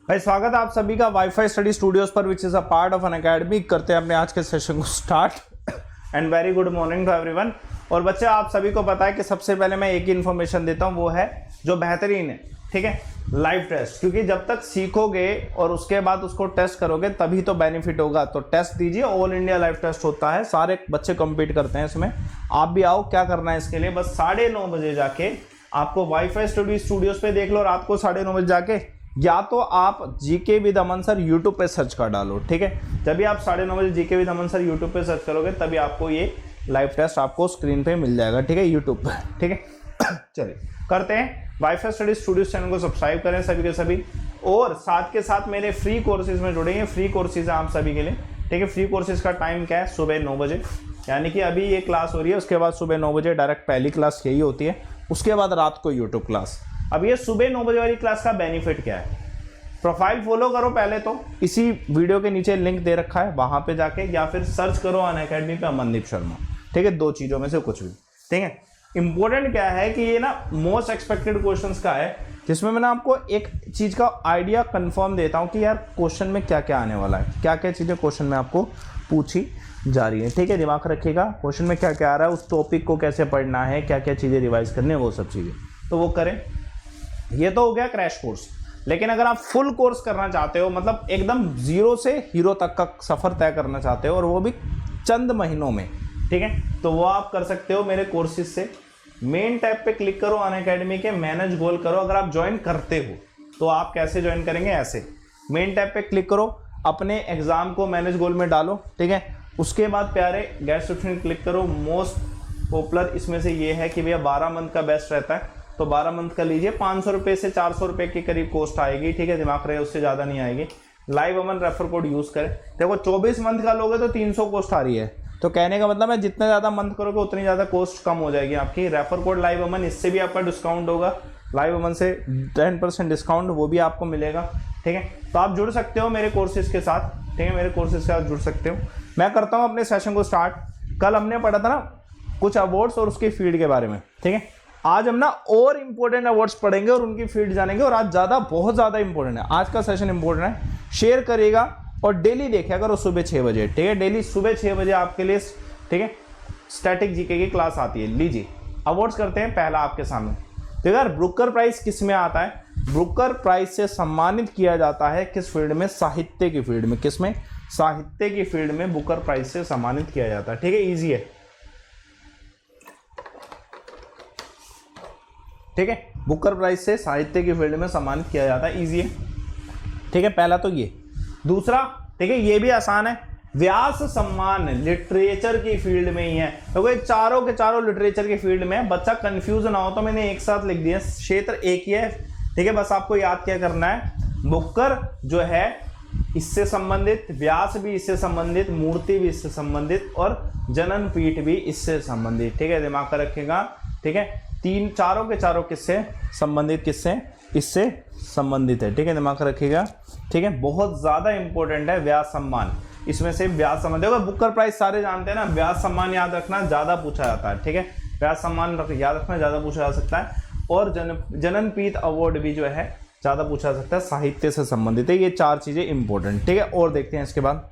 भाई स्वागत है आप सभी का वाईफाई स्टडी स्टूडियोज पर which is a part of an academy. करते हैं अपने आज के सेशन को start and very good morning to everyone. और बच्चे आप सभी को पता है कि सबसे पहले मैं एक ही इन्फॉर्मेशन देता हूं, वो है जो बेहतरीन है, ठीक है, लाइव टेस्ट। क्योंकि जब तक सीखोगे और उसके बाद उसको टेस्ट करोगे तभी तो बेनिफिट होगा। तो टेस्ट दीजिए, ऑल इंडिया लाइव टेस्ट होता है, सारे बच्चे कम्पीट करते हैं इसमें। आप भी आओ, क्या करना है इसके लिए, बस 9:30 बजे जाके आपको वाईफाई स्टूडियोज पे देख लो। रात को 9:30 बजे जाके या तो आप GK with Aman sir YouTube पे सर्च कर डालो, ठीक है। जब भी आप 9:30 बजे GK with Aman sir YouTube पे सर्च करोगे तभी आपको ये लाइव टेस्ट आपको स्क्रीन पे मिल जाएगा, ठीक है, यूट्यूब पे, ठीक है। चलिए करते हैं। वाईफाई स्टडी स्टूडियोज चैनल को सब्सक्राइब करें सभी के सभी, और साथ के साथ मेरे फ्री कोर्सेज में जुड़ेंगे। फ्री कोर्सेज है आप सभी के लिए, ठीक है। फ्री कोर्सेज का टाइम क्या है, सुबह 9 बजे, यानी कि अभी ये क्लास हो रही है, उसके बाद सुबह 9 बजे डायरेक्ट पहली क्लास यही होती है, उसके बाद रात को यूट्यूब क्लास। अब ये सुबह 9 बजे वाली क्लास का बेनिफिट क्या है, प्रोफाइल फॉलो करो पहले तो, इसी वीडियो के नीचे लिंक दे रखा है, वहां पे जाके या फिर सर्च करो अनअकैडमी पे अमनदीप शर्मा, ठीक है। 2 चीजों में से कुछ भी, ठीक है। इंपॉर्टेंट क्या है कि ये ना मोस्ट एक्सपेक्टेड क्वेश्चंस का है, जिसमें मैं ना आपको एक चीज का आइडिया कंफर्म देता हूं कि यार क्वेश्चन में क्या क्या आने वाला है, क्या क्या चीजें क्वेश्चन में आपको पूछी जा रही है, ठीक है। दिमाग रखिएगा क्वेश्चन में क्या क्या आ रहा है, उस टॉपिक को कैसे पढ़ना है, क्या क्या चीजें रिवाइज करनी है, वो सब चीजें तो वो करें। ये तो हो गया क्रैश कोर्स। लेकिन अगर आप फुल कोर्स करना चाहते हो, मतलब एकदम जीरो से हीरो तक का सफर तय करना चाहते हो, और वो भी चंद महीनों में, ठीक है, तो वो आप कर सकते हो मेरे कोर्सेज से। मेन टैब पे क्लिक करो अनअकैडमी के, मैनेज गोल करो। अगर आप ज्वाइन करते हो तो आप कैसे ज्वाइन करेंगे, ऐसे मेन टैब पे क्लिक करो, अपने एग्जाम को मैनेज गोल में डालो, ठीक है। उसके बाद प्यारे गेट सब्सक्रिप्शन क्लिक करो। मोस्ट पॉपुलर इसमें से ये है कि भैया 12 मंथ का बेस्ट रहता है, तो 12 मंथ का लीजिए। 500 रुपये से 400 रुपये के करीब कॉस्ट आएगी, ठीक है, दिमाग रहे, उससे ज़्यादा नहीं आएगी। लाइव अमन रेफर कोड यूज़ करें। देखो 24 मंथ का लोगे तो 300 कॉस्ट आ रही है, तो कहने का मतलब है जितने ज़्यादा मंथ करोगे उतनी ज़्यादा कॉस्ट कम हो जाएगी आपकी। रेफर कोड लाइव अमन, इससे भी आपका डिस्काउंट होगा, लाइव अमन से 10% डिस्काउंट वो भी आपको मिलेगा, ठीक है। तो आप जुड़ सकते हो मेरे कोर्सेज के साथ, ठीक है, मेरे कोर्सेज के साथ जुड़ सकते हो। मैं करता हूँ अपने सेशन को स्टार्ट। कल हमने पढ़ा था ना कुछ अवार्ड्स और उसकी फील्ड के बारे में, ठीक है। आज हम ना और इंपॉर्टेंट अवार्ड्स पढ़ेंगे और उनकी फील्ड जानेंगे, और आज बहुत ज़्यादा इंपॉर्टेंट है, आज का सेशन इंपॉर्टेंट है। शेयर करेगा और डेली देखिए अगर वो सुबह 6 बजे, ठीक है, डेली सुबह 6 बजे आपके लिए, ठीक है, स्टैटिक जीके की क्लास आती है। लीजिए अवार्ड्स करते हैं। पहला आपके सामने तो यार ब्रुकर प्राइज किस में आता है, ब्रुकर प्राइज से सम्मानित किया जाता है किस फील्ड में, साहित्य की फील्ड में। किस में, साहित्य की फील्ड में बुकर प्राइज से सम्मानित किया जाता है, ठीक है, इजी है, ठीक है। बुकर प्राइज से साहित्य की फील्ड में सम्मानित किया जाता है, इजी है, ठीक है। पहला तो ये। दूसरा, ठीक है, ये भी आसान है, व्यास सम्मान लिटरेचर की फील्ड में ही है। तो चारों के चारों लिटरेचर की फील्ड में, बच्चा कंफ्यूज ना हो तो मैंने एक साथ लिख दिया, क्षेत्र एक ही है, ठीक है। बस आपको याद क्या करना है, बुकर जो है इससे संबंधित, व्यास भी इससे संबंधित, मूर्ति भी इससे संबंधित, और जनन पीठ भी इससे संबंधित, ठीक है, दिमाग का रखेगा, ठीक है। चारों के चारों किससे संबंधित, किससे, इससे संबंधित है, ठीक है, दिमाग रखिएगा, ठीक है। बहुत ज्यादा इंपॉर्टेंट है व्यास सम्मान, इसमें से व्यास सम्मान। देखो बुकर प्राइज सारे जानते हैं ना, व्यास सम्मान याद रखना ज्यादा पूछा जाता है, ठीक है, व्यास सम्मान याद रखना ज्यादा पूछा जा सकता है, और जननपीठ अवार्ड भी जो है ज्यादा पूछा जा सकता है, साहित्य से संबंधित है। ये 4 चीजें इंपॉर्टेंट, ठीक है। और देखते हैं इसके बाद,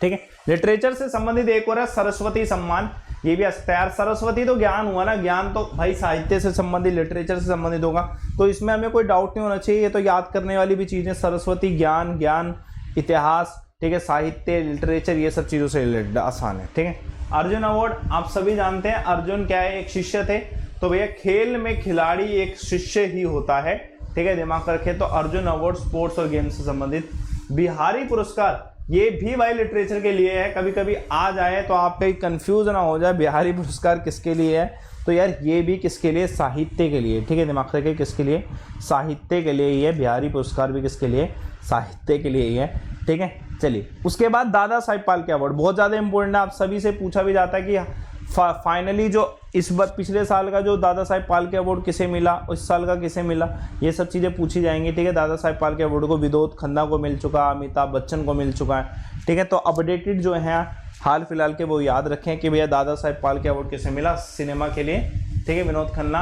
ठीक है, लिटरेचर से संबंधित एक और है सरस्वती सम्मान, ये भी यार सरस्वती तो ज्ञान हुआ ना, ज्ञान तो भाई साहित्य से संबंधित, लिटरेचर से संबंधित होगा, तो इसमें हमें कोई डाउट नहीं होना चाहिए, ये तो याद करने वाली भी चीजें, सरस्वती ज्ञान, ज्ञान इतिहास, ठीक है, साहित्य लिटरेचर, ये सब चीजों से रिलेटेड आसान है, ठीक है। अर्जुन अवार्ड आप सभी जानते हैं, अर्जुन क्या है, एक शिष्य थे, तो भैया खेल में खिलाड़ी एक शिष्य ही होता है, ठीक है, दिमाग रखे। तो अर्जुन अवार्ड स्पोर्ट्स और गेम्स से संबंधित। बिहारी पुरस्कार ये भी भाई लिटरेचर के लिए है, कभी कभी आ जाए तो आप कहीं कंफ्यूज ना हो जाए, बिहारी पुरस्कार किसके लिए है, तो यार ये भी किसके लिए, साहित्य के लिए, ठीक है, दिमाग रखे, किसके लिए, साहित्य के लिए ही है। बिहारी पुरस्कार भी किसके लिए, साहित्य के लिए ही है, ठीक है। चलिए उसके बाद दादा साहेब फाल्के अवार्ड बहुत ज़्यादा इंपॉर्टेंट है, आप सभी से पूछा भी जाता है कि फाइनली जो इस बार पिछले साल का जो दादा साहेब फाल्के अवार्ड किसे मिला, इस साल का किसे मिला, ये सब चीज़ें पूछी जाएंगी, ठीक है। दादा साहेब फाल्के अवार्ड को विनोद खन्ना को मिल चुका, अमिताभ बच्चन को मिल चुका है, ठीक है। तो अपडेटेड जो है हाल फिलहाल के वो याद रखें कि भैया दादा साहेब फाल्के अवार्ड किसे मिला, सिनेमा के लिए, ठीक है, विनोद खन्ना,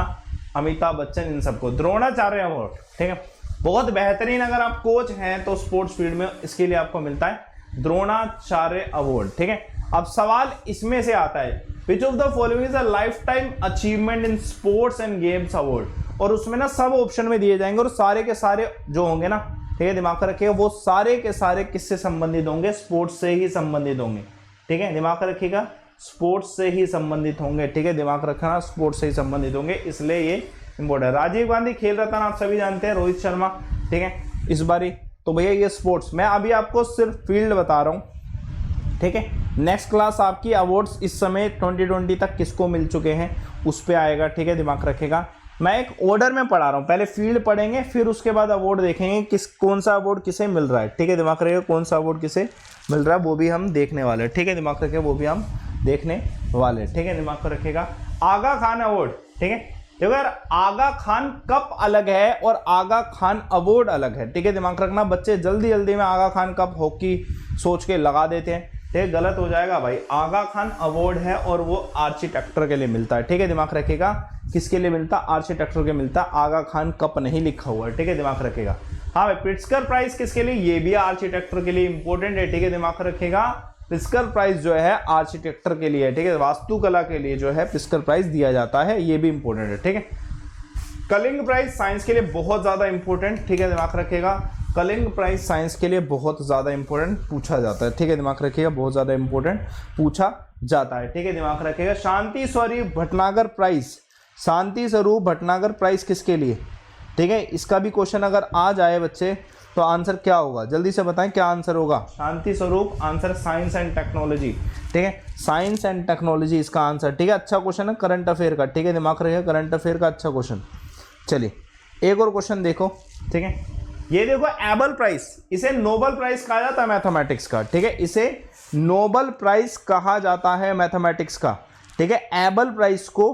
अमिताभ बच्चन, इन सबको। द्रोणाचार्य अवार्ड, ठीक है, बहुत बेहतरीन अगर आप कोच हैं तो स्पोर्ट्स फील्ड में इसके लिए आपको मिलता है द्रोणाचार्य अवार्ड। ठीक है, अब सवाल इसमें से आता है which of the following is a life time achievement in sports and games award, और उसमें ना सब ऑप्शन में दिए जाएंगे और सारे के सारे जो होंगे ना, ठीक है, दिमाग में रखिएगा, वो सारे के सारे किससे संबंधित होंगे, स्पोर्ट्स से ही संबंधित होंगे। ठीक है, दिमाग में रखिएगा, स्पोर्ट्स से ही संबंधित होंगे। ठीक है, दिमाग रखना, स्पोर्ट्स से ही संबंधित होंगे, इसलिए ये इंपॉर्टेंट है। राजीव गांधी खेल रत्न आप सभी जानते हैं, रोहित शर्मा, ठीक है, इस बारी तो भैया ये स्पोर्ट्स। मैं अभी आपको सिर्फ फील्ड बता रहा हूँ। ठीक है, नेक्स्ट क्लास आपकी अवार्ड्स इस समय 2020 तक किसको मिल चुके हैं उस पर आएगा। ठीक है, दिमाग रखेगा, मैं एक ऑर्डर में पढ़ा रहा हूँ, पहले फील्ड पढ़ेंगे फिर उसके बाद अवार्ड देखेंगे किस कौन सा अवार्ड किसे मिल रहा है। ठीक है, दिमाग रखेगा, कौन सा अवार्ड किसे मिल रहा है वो भी हम देखने वाले। ठीक है, दिमाग रखेगा, वो भी हम देखने वाले। ठीक है, दिमाग रखेगा, आगा खान अवार्ड। ठीक है, देखो यार, आगा खान कप अलग है और आगा खान अवार्ड अलग है। ठीक है, दिमाग रखना, बच्चे जल्दी जल्दी में आगा खान कप हॉकी सोच के लगा देते हैं, ठीक, गलत हो जाएगा भाई। आगा खान अवार्ड है और वो आर्किटेक्टर के लिए मिलता है। ठीक है, दिमाग रखेगा, किसके लिए मिलता है, आर्किटेक्टर के मिलता है, आगा खान कप नहीं लिखा हुआ है। ठीक है, दिमाग रखेगा। हाँ भाई, प्रिट्जकर प्राइज किसके लिए, ये भी आर्किटेक्टर के लिए इंपॉर्टेंट है। ठीक है, दिमाग रखेगा, प्रिट्जकर प्राइज जो है आर्किटेक्टर के लिए है। ठीक है, वास्तुकला के लिए जो है प्रिट्जकर प्राइज दिया जाता है, ये भी इंपॉर्टेंट है। ठीक है, कलिंग प्राइज साइंस के लिए बहुत ज्यादा इंपॉर्टेंट। ठीक है, दिमाग रखेगा, कलिंग प्राइज साइंस के लिए बहुत ज्यादा इंपॉर्टेंट पूछा जाता है। ठीक है, दिमाग रखिएगा, बहुत ज्यादा इंपॉर्टेंट पूछा जाता है। ठीक है, दिमाग रखिएगा, शांति स्वरूप भटनागर प्राइज, शांति स्वरूप भटनागर प्राइज किसके लिए। ठीक है, इसका भी क्वेश्चन अगर आ जाए बच्चे तो आंसर क्या होगा, जल्दी से बताएं क्या आंसर होगा। Shanti Swarup answer science and technology. ठीक है, साइंस एंड टेक्नोलॉजी इसका आंसर। ठीक है, अच्छा क्वेश्चन है करंट अफेयर का। ठीक है, दिमाग रखिएगा, करंट अफेयर का अच्छा क्वेश्चन। चलिए एक और क्वेश्चन देखो। ठीक है, ये देखो, एबल प्राइज, इसे नोबल प्राइज कहा जाता है मैथमेटिक्स का। ठीक है, इसे नोबल प्राइज कहा जाता है मैथमेटिक्स का। ठीक है, एबल प्राइज को,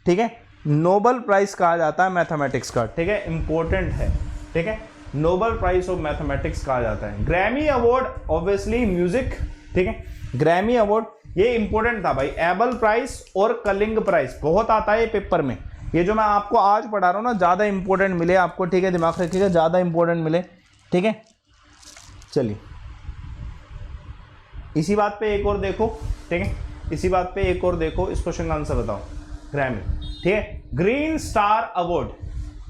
ठीक है, नोबल प्राइज कहा जाता है मैथमेटिक्स का। ठीक है, इंपॉर्टेंट है। ठीक है, नोबल प्राइज ऑफ मैथमेटिक्स कहा जाता है। Grammy award obviously music. ठीक है, ग्रैमी अवार्ड ये इंपॉर्टेंट था भाई। एबल प्राइज और कलिंग प्राइज बहुत आता है पेपर में, ये जो मैं आपको आज पढ़ा रहा हूँ ना, ज़्यादा इंपॉर्टेंट मिले आपको। ठीक है, दिमाग रखिएगा, ज़्यादा इंपॉर्टेंट मिले। ठीक है, चलिए इसी बात पे एक और देखो। ठीक है, इसी बात पे एक और देखो, इस क्वेश्चन का आंसर बताओ। ग्रैमी, ठीक है, Green Star Award,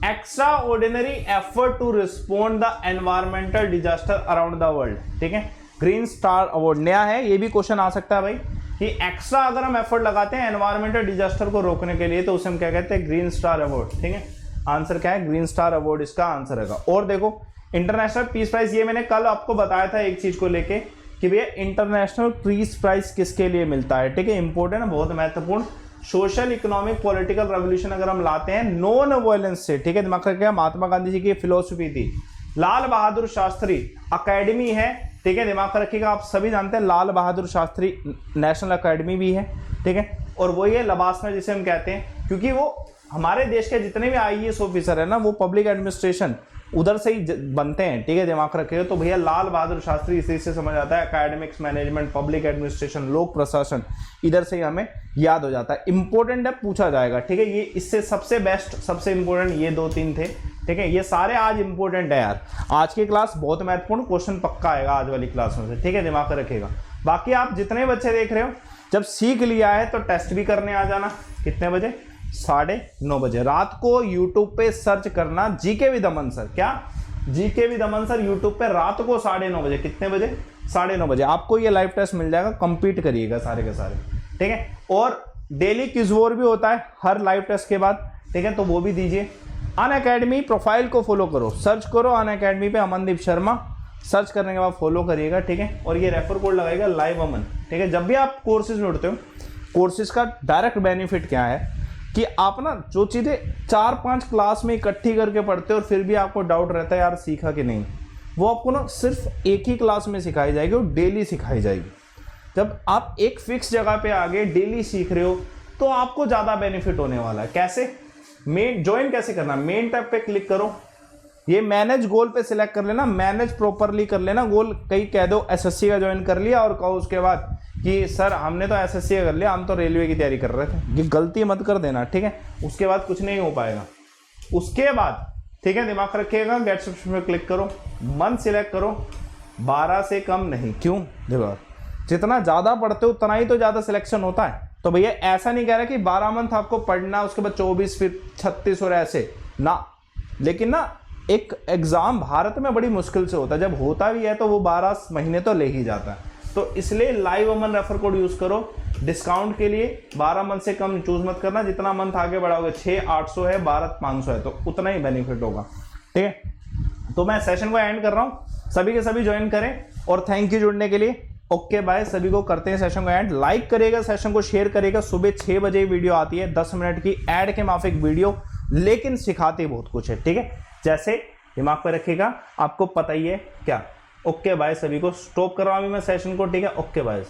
extraordinary effort to respond the environmental disaster around the world. ठीक है, ग्रीन स्टार अवार्ड नया है, ये भी क्वेश्चन आ सकता है भाई कि एक्स्ट्रा अगर हम एफर्ट लगाते हैं एनवायरमेंटल डिजास्टर को रोकने के लिए तो उसे हम क्या कहते हैं, ग्रीन स्टार अवार्ड। ठीक है, आंसर क्या है, ग्रीन स्टार अवार्ड इसका आंसर है। और देखो, इंटरनेशनल पीस प्राइज, ये मैंने कल आपको बताया था एक चीज को लेके कि भैया इंटरनेशनल पीस प्राइज किसके लिए मिलता है। ठीक है, इंपॉर्टेंट है, बहुत महत्वपूर्ण। सोशल इकोनॉमिक पॉलिटिकल रेवोल्यूशन अगर हम लाते हैं नॉन वायलेंस से। ठीक है, दिमाग रखिएगा, महात्मा गांधी जी की फिलोसफी थी। लाल बहादुर शास्त्री अकेडमी है। ठीक है, दिमाग रखिएगा, आप सभी जानते हैं लाल बहादुर शास्त्री नेशनल अकेडमी भी है। ठीक है, और वही है लबासना जिसे हम कहते हैं, क्योंकि वो हमारे देश के जितने भी आईएएस ऑफिसर है ना, वो पब्लिक एडमिनिस्ट्रेशन उधर से ही बनते हैं। ठीक है, दिमाग रखिएगा, तो भैया लाल बहादुर शास्त्री इसी से समझ आता है, एकेडमिक्स, मैनेजमेंट, पब्लिक एडमिनिस्ट्रेशन, लोक प्रशासन, इधर से ही हमें याद हो जाता है। इंपॉर्टेंट है, पूछा जाएगा। ठीक है, ये इससे सबसे बेस्ट, सबसे इंपॉर्टेंट ये 2-3 थे। ठीक है, ये सारे आज इंपॉर्टेंट है यार, आज की क्लास बहुत महत्वपूर्ण, क्वेश्चन पक्का आएगा आज वाली क्लास में से। ठीक है, दिमाग रखिएगा। बाकी आप जितने बच्चे देख रहे हो, जब सीख लिया है तो टेस्ट भी करने आ जाना। कितने बजे, 9:30 बजे रात को यूट्यूब पे सर्च करना जीके विद अमन सर। क्या, GK with Aman sir YouTube पे रात को 9:30 बजे। कितने बजे, 9:30 बजे आपको ये लाइव टेस्ट मिल जाएगा, कंप्लीट करिएगा सारे के सारे। ठीक है, और डेली क्विज वॉर भी होता है हर लाइव टेस्ट के बाद। ठीक है, तो वो भी दीजिए। अनअकैडमी प्रोफाइल को फॉलो करो, सर्च करो अनअकैडमी पे अमनदीप शर्मा, सर्च करने के बाद फॉलो करिएगा। ठीक है, और ये रेफर कोड लगाएगा लाइव अमन। ठीक है, जब भी आप कोर्सेज में उठते हो, कोर्सेज का डायरेक्ट बेनिफिट क्या है कि आप ना जो चीज़ें 4-5 क्लास में इकट्ठी करके पढ़ते हो और फिर भी आपको डाउट रहता है यार सीखा कि नहीं, वो आपको ना सिर्फ एक ही क्लास में सिखाई जाएगी और डेली सिखाई जाएगी। जब आप एक फिक्स जगह पे आगे डेली सीख रहे हो तो आपको ज़्यादा बेनिफिट होने वाला है। कैसे, मेन ज्वाइन कैसे करना, मेन टैब पे क्लिक करो, ये मैनेज गोल पे सिलेक्ट कर लेना, मैनेज प्रॉपरली कर लेना गोल। कहीं कह दो एसएससी का ज्वाइन कर लिया और कहो उसके बाद कि सर हमने तो एसएससी का कर लिया, हम तो रेलवे की तैयारी कर रहे थे, ये गलती मत कर देना। ठीक है, उसके बाद कुछ नहीं हो पाएगा। उसके बाद ठीक है, दिमाग रखिएगा। गेट सब्सक्रिप्शन पे क्लिक करो, मंथ सिलेक्ट करो, 12 से कम नहीं। क्यों? देखो जितना ज्यादा पढ़ते हो उतना ही तो ज्यादा सिलेक्शन होता है। तो भैया ऐसा नहीं कह रहा कि 12 मंथ आपको पढ़ना, उसके बाद 24, फिर 36 और ऐसे ना। लेकिन ना एक एग्जाम भारत में बड़ी मुश्किल से होता है, जब होता भी है तो वो 12 महीने तो ले ही जाता है। तो इसलिए लाइव अमन रेफर कोड यूज करो डिस्काउंट के लिए। 12 मंथ से कम चूज मत करना, जितना मंथ आगे बढ़ाओगे, 6,800 है, 12,500 है, तो उतना ही बेनिफिट होगा। ठीक है, तो मैं सेशन को एंड कर रहा हूं, सभी के सभी ज्वाइन करें और थैंक यू जुड़ने के लिए। ओके बाय, सभी को करते हैं सेशन को एंड। लाइक करेगा, सेशन को शेयर करेगा। सुबह 6 बजे वीडियो आती है, 10 मिनट की ऐड के माफिक वीडियो, लेकिन सिखाते बहुत कुछ है। ठीक है, जैसे दिमाग पे रखिएगा, आपको पता ही है क्या। ओके बाय, सभी को स्टॉप कर रहा हूं अभी मैं सेशन को। ठीक है, ओके बाय।